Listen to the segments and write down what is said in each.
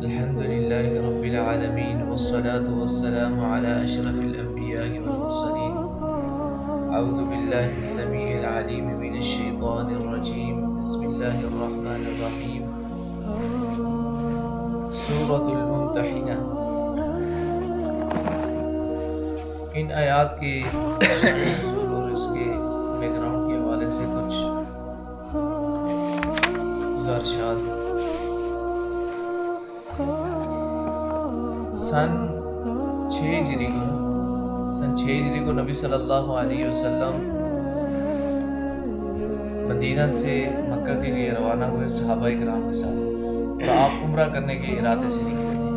الحمد لله رب العالمين والصلاة والسلام على أشرف الأنبياء والمرسلين. أعوذ بالله السميع العليم من الشيطان الرجيم. بسم الله الرحمن الرحيم. سورة الممتحنة. ان آیات کے نزول اور اس کے بیک گراؤنڈ کے حوالے سے کچھ گزارشات. سن 6 ہجری کو نبی صلی اللہ علیہ وسلم مدینہ سے مکہ کے لیے روانہ ہوئے صحابہ کرام کے ساتھ، اور آپ عمرہ کرنے کے ارادے سے نکلے تھے.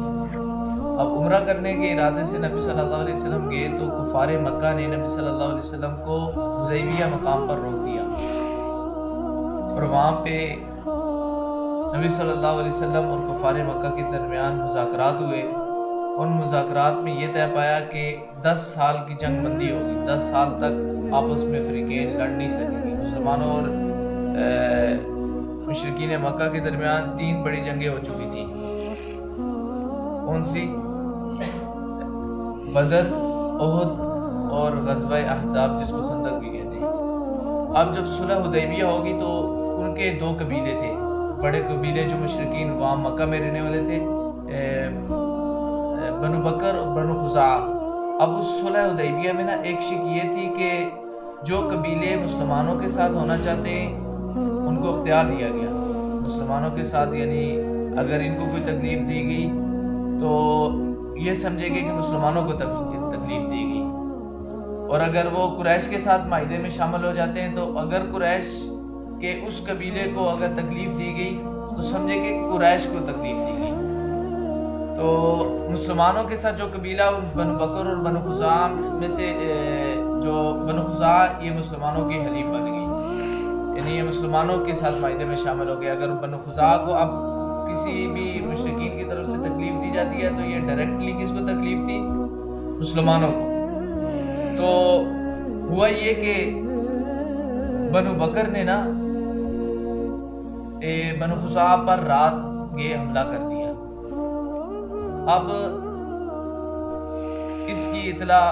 اب عمرہ کرنے کے ارادے سے نبی صلی اللہ علیہ وسلم گئے تو کفار مکہ نے نبی صلی اللہ علیہ وسلم کو حدیبیہ مقام پر روک دیا، اور وہاں پہ نبی صلی اللہ علیہ وسلم اور کفار مکہ کے درمیان مذاکرات ہوئے. ان مذاکرات میں یہ طے پایا کہ 10 سال کی جنگ بندی ہوگی. 10 سال تک آپس میں فریقین لڑ نہیں سکیں گے. مسلمانوں اور مشرکین مکہ کے درمیان 3 بڑی جنگیں ہو چکی تھیں. کون سی؟ بدر، احد اور غزوہ احزاب، جس کو خندق بھی کہتے ہیں. اب جب صلح حدیبیہ ہوگی تو ان کے 2 قبیلے تھے، بڑے قبیلے جو مشرکین وہاں مکہ میں رہنے والے تھے، بنو بکر اور بنو خزاعہ. اب اس صلح حدیبیہ میں ایک شک یہ تھی کہ جو قبیلے مسلمانوں کے ساتھ ہونا چاہتے ہیں ان کو اختیار دیا گیا. مسلمانوں کے ساتھ یعنی اگر ان کو کوئی تکلیف دی گئی تو یہ سمجھے گے کہ مسلمانوں کو تکلیف دی گئی، اور اگر وہ قریش کے ساتھ معاہدے میں شامل ہو جاتے ہیں تو اگر قریش کے اس قبیلے کو اگر تکلیف دی گئی تو سمجھے کہ قریش کو تکلیف دی گئی. تو مسلمانوں کے ساتھ جو قبیلہ بنو بکر اور بنو خزاعہ میں سے جو بنو خزاعہ یہ مسلمانوں کی حلیف بن گئی، یعنی یہ مسلمانوں کے ساتھ معاہدے میں شامل ہو گیا. اگر بنو خزاعہ کو اب کسی بھی مشرکین کی طرف سے تکلیف دی جاتی ہے تو یہ ڈائریکٹلی کس کو تکلیف تھی؟ مسلمانوں کو. تو ہوا یہ کہ بنو بکر نے بنو خزاعہ پر رات یہ حملہ کر دیا. اب اس کی اطلاع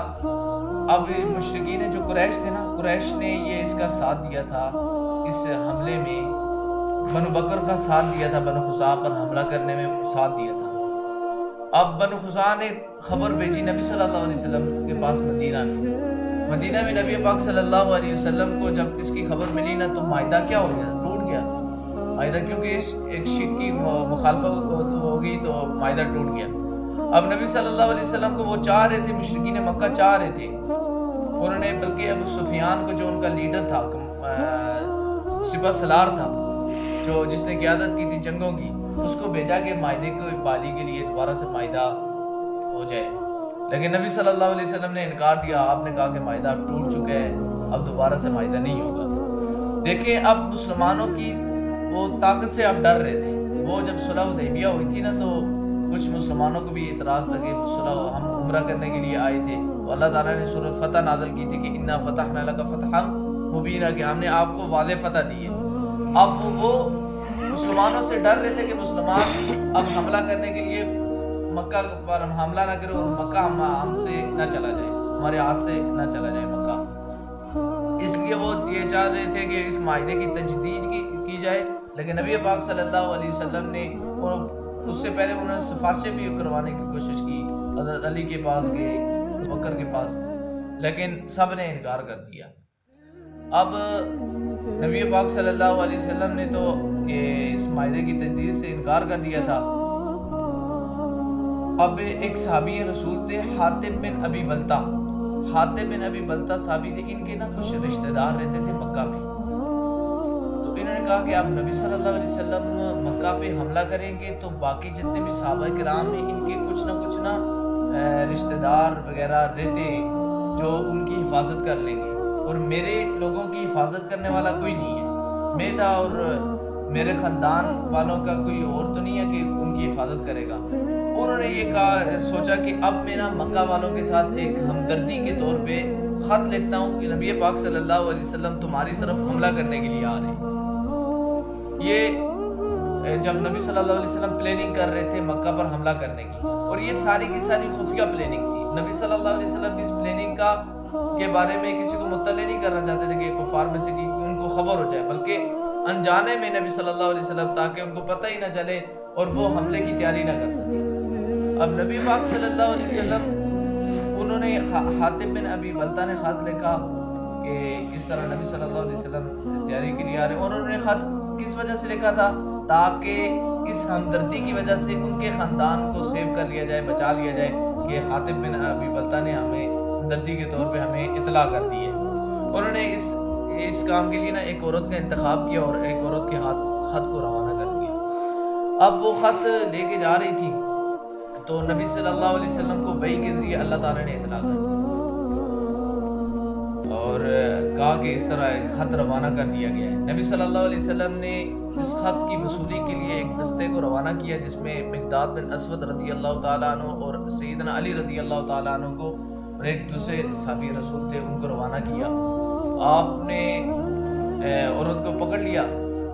اب مشرکین جو قریش تھے قریش نے یہ اس کا ساتھ دیا تھا، اس حملے میں بنو بکر کا ساتھ دیا تھا، بنو خزاعہ پر حملہ کرنے میں ساتھ دیا تھا. اب بنو خزاعہ نے خبر بھیجی نبی صلی اللہ علیہ وسلم کے پاس مدینہ میں نبی پاک صلی اللہ علیہ وسلم کو جب اس کی خبر ملی تو معاہدہ کیا ہو گیا؟ ٹوٹ گیا معاہدہ، کیونکہ اس ایک شک کی مخالفت ہو گئی تو معاہدہ ٹوٹ گیا. اب نبی صلی اللہ علیہ وسلم کو وہ چاہ رہے تھے، مشرکین مکہ چاہ رہے تھے، انہوں نے بلکہ ابو سفیان کو جو ان کا لیڈر تھا، سپہ سالار تھا، جو جس نے قیادت کی تھی جنگوں کی، اس کو بھیجا کہ معاہدے کو بحالی کے لیے دوبارہ سے معاہدہ ہو جائے. لیکن نبی صلی اللہ علیہ وسلم نے انکار دیا. آپ نے کہا کہ معاہدہ اب ٹوٹ چکا ہے، اب دوبارہ سے معاہدہ نہیں ہوگا. دیکھیں اب مسلمانوں کی وہ طاقت سے اب ڈر رہے تھے. وہ جب صلح حدیبیہ ہوئی تھی تو کچھ مسلمانوں کو بھی اعتراض تھا کہ صلح ہم عمرہ کرنے کے لیے آئے تھے. تو اللہ تعالیٰ نے سورۃ فتح نازل کی تھی کہ انا فتحنا لک فتحا مبینا، کہ ہم نے آپ کو واضح فتح دی ہے. اب وہ مسلمانوں سے ڈر رہے تھے کہ مسلمان اب حملہ کرنے کے لیے مکہ پر حملہ نہ کرے اور مکہ ہم سے نہ چلا جائے، ہمارے ہاتھ سے نہ چلا جائے مکہ. اس لیے وہ یہ چاہ رہے تھے کہ اس معاہدے کی تجدید کی جائے. لیکن نبی پاک صلی اللہ علیہ وسلم نے اس سے پہلے انہوں نے سفارشیں بھی کروانے کی کوشش کی، حضرت علی کے پاس گئے، بکر کے پاس، لیکن سب نے انکار کر دیا. اب نبی پاک صلی اللہ علیہ وسلم نے تو اس معاہدے کی تجدید سے انکار کر دیا تھا. اب ایک صحابی رسول تھے حاتب بن ابی بلتہ صحابی تھے. ان کے کچھ رشتہ دار رہتے تھے مکہ میں. تو انہوں نے کہا کہ اب نبی صلی اللہ علیہ وسلم مکہ پہ حملہ کریں گے تو باقی جتنے بھی صحابہ کرام ہیں ان کے کچھ نہ رشتہ دار وغیرہ رہتے جو ان کی حفاظت کر لیں گے، اور میرے لوگوں کی حفاظت کرنے والا کوئی نہیں ہے. میں تھا اور میرے خاندان والوں کا کوئی اور تو نہیں ہے کہ ان کی حفاظت کرے گا. انہوں نے یہ سوچا کہ اب میں مکہ والوں کے ساتھ ایک ہمدردی کے طور پہ خط لکھتا ہوں کہ نبی پاک صلی اللہ علیہ وسلم تمہاری طرف حملہ کرنے کے لیے آ رہے ہیں. یہ جب نبی صلی اللہ علیہ وسلم پلاننگ کر رہے تھے مکہ پر حملہ کرنے کی، اور یہ ساری کی ساری خفیہ پلاننگ تھی. نبی صلی اللہ علیہ وسلم اس پلاننگ کے بارے میں کسی کو مطلع نہیں کرنا چاہتے تھے کہ کفار میں سے کہ ان کو خبر ہو جائے، بلکہ انجانے میں نبی صلی اللہ علیہ وسلم تاکہ ان کو پتہ ہی نہ چلے اور وہ حملے کی تیاری نہ کر سکے. اب نبی پاک صلی اللہ علیہ وسلم انہوں نے حاتب بن ابی بلتہ نے خط لکھا کہ اس طرح نبی صلی اللہ علیہ وسلم تیاری کے لیے آ رہے ہیں، اور انہوں نے خط کس وجہ سے لکھا تھا؟ تاکہ اس ہمدردی کی وجہ سے ان کے خاندان کو سیو کر لیا جائے، بچا لیا جائے کہ حاتب بن ابی بلتہ نے ہمیں ہمدردی کے طور پہ ہمیں اطلاع کر دی ہے. انہوں نے اس کام کے لیے نا ایک عورت کا انتخاب کیا اور ایک عورت کے ہاتھ خط کو روانہ کر دیا. اب وہ خط لے کے جا رہی تھی تو نبی صلی اللہ علیہ وسلم کو وحی کے ذریعے اللہ تعالیٰ نے اطلاع کر دی اور کہا کہ اس طرح ایک خط روانہ کر دیا گیا ہے. نبی صلی اللہ علیہ وسلم نے اس خط کی وصولی کے لیے ایک دستے کو روانہ کیا جس میں مقداد بن اسود رضی اللہ تعالیٰ عنہ اور سیدنا علی رضی اللہ تعالیٰ عنہ کو اور ایک دوسرے صحابی رسول تھے ان کو روانہ کیا. آپ نے عورت کو پکڑ لیا،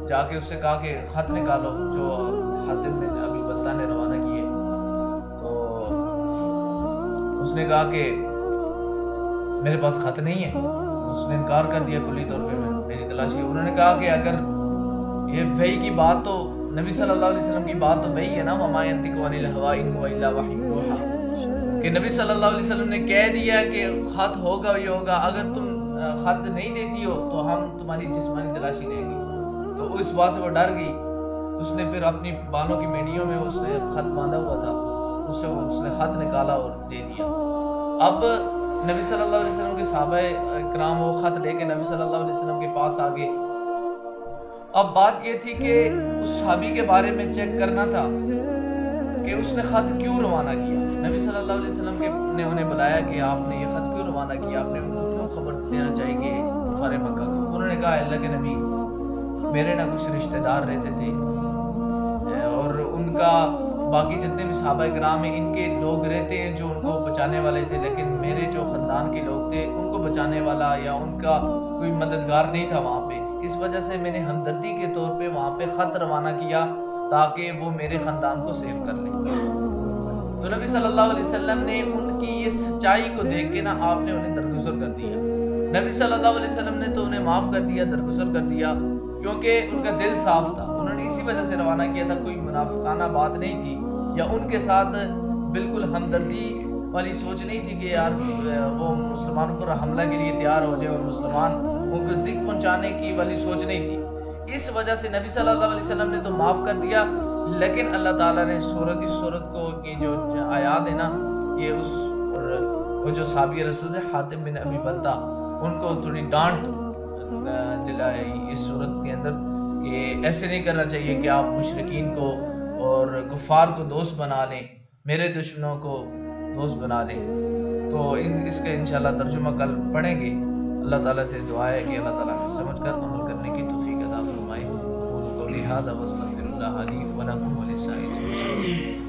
جا کے اس سے کہا کہ خط نکالو جو حاتب بن ابی بلتہ نے روانہ کیے. تو اس نے کہا کہ میرے پاس خط نہیں ہے. اس نے انکار کر دیا کلی طور پہ میری تلاشی. انہوں نے کہا کہ اگر یہ وحی کی بات تو نبی صلی اللہ علیہ وسلم کی بات تو وحی ہے نا، وما ينطق عن الهوى ان هو الا وحی یوحی، کہ نبی صلی اللہ علیہ وسلم نے کہہ دیا کہ خط ہوگا یہ ہوگا، اگر تم خط نہیں دیتی ہو تو ہم تمہاری جسمانی تلاشی لیں گے. تو اس بات سے وہ ڈر گئی. اس نے پھر اپنی بالوں کی بیڑیوں میں اس نے خط باندھا ہوا تھا، اس نے خط نکالا اور دے دیا. اب نبی صلی اللہ علیہ وسلم کے صحابہ کرام وہ خط لے کے نبی صلی اللہ علیہ وسلم کے پاس آ گئے. اب بات یہ تھی کہ اس صحابی کے بارے میں چیک کرنا تھا کہ اس نے خط کیوں روانہ کیا. نبی صلی اللہ علیہ وسلم نے انہیں بلایا کہ آپ نے یہ خط کیوں روانہ کیا، آپ نے ان کو کیوں خبر دینا چاہیے کفار مکہ کو. انہوں نے کہا اللہ کے نبی میرے نہ کچھ رشتہ دار رہتے تھے اور ان کا باقی جتنے بھی صحابہ کرام ہیں ان کے لوگ رہتے ہیں جو ان کو بچانے والے تھے، لیکن میرے جو خاندان کے لوگ تھے ان کو بچانے والا یا ان کا کوئی مددگار نہیں تھا وہاں پہ. اس وجہ سے میں نے ہمدردی کے طور پہ وہاں پہ خط روانہ کیا تاکہ وہ میرے خاندان کو سیو کر لیں. تو نبی صلی اللہ علیہ وسلم نے ان کی یہ سچائی کو دیکھ کے نا آپ نے انہیں درگزر کر دیا. نبی صلی اللہ علیہ وسلم نے تو انہیں معاف کر دیا، درگزر کر دیا، کیونکہ ان کا دل صاف تھا. انہوں نے اسی وجہ سے روانہ کیا تھا، کوئی منافقانہ بات نہیں تھی یا ان کے ساتھ بالکل ہمدردی والی سوچ نہیں تھی کہ یار وہ مسلمانوں پر حملہ کے لیے تیار ہو جائے اور مسلمان ان کو ذکر پہنچانے کی والی سوچ نہیں تھی. اس وجہ سے نبی صلی اللہ علیہ وسلم نے تو معاف کر دیا، لیکن اللہ تعالیٰ نے اس صورت کو کی جو آیات ہے نا یہ وہ جو صحابی رسول ہے حاتب بن ابی بلتہ ان کو تھوڑی ڈانٹ دلائی اس صورت کے اندر کہ ایسے نہیں کرنا چاہیے کہ آپ مشرکین کو اور کفار کو دوست بنا لیں، میرے دشمنوں کو دوست بنا لیں. تو اس کا انشاءاللہ ترجمہ کل پڑھیں گے. اللہ تعالیٰ سے دعا ہے کہ اللہ تعالیٰ نے سمجھ کر عمل کرنے کی توفیق عطا فرمائے. قولی ھذا واستغفر اللہ لی ولکم ولسائر المسلمین.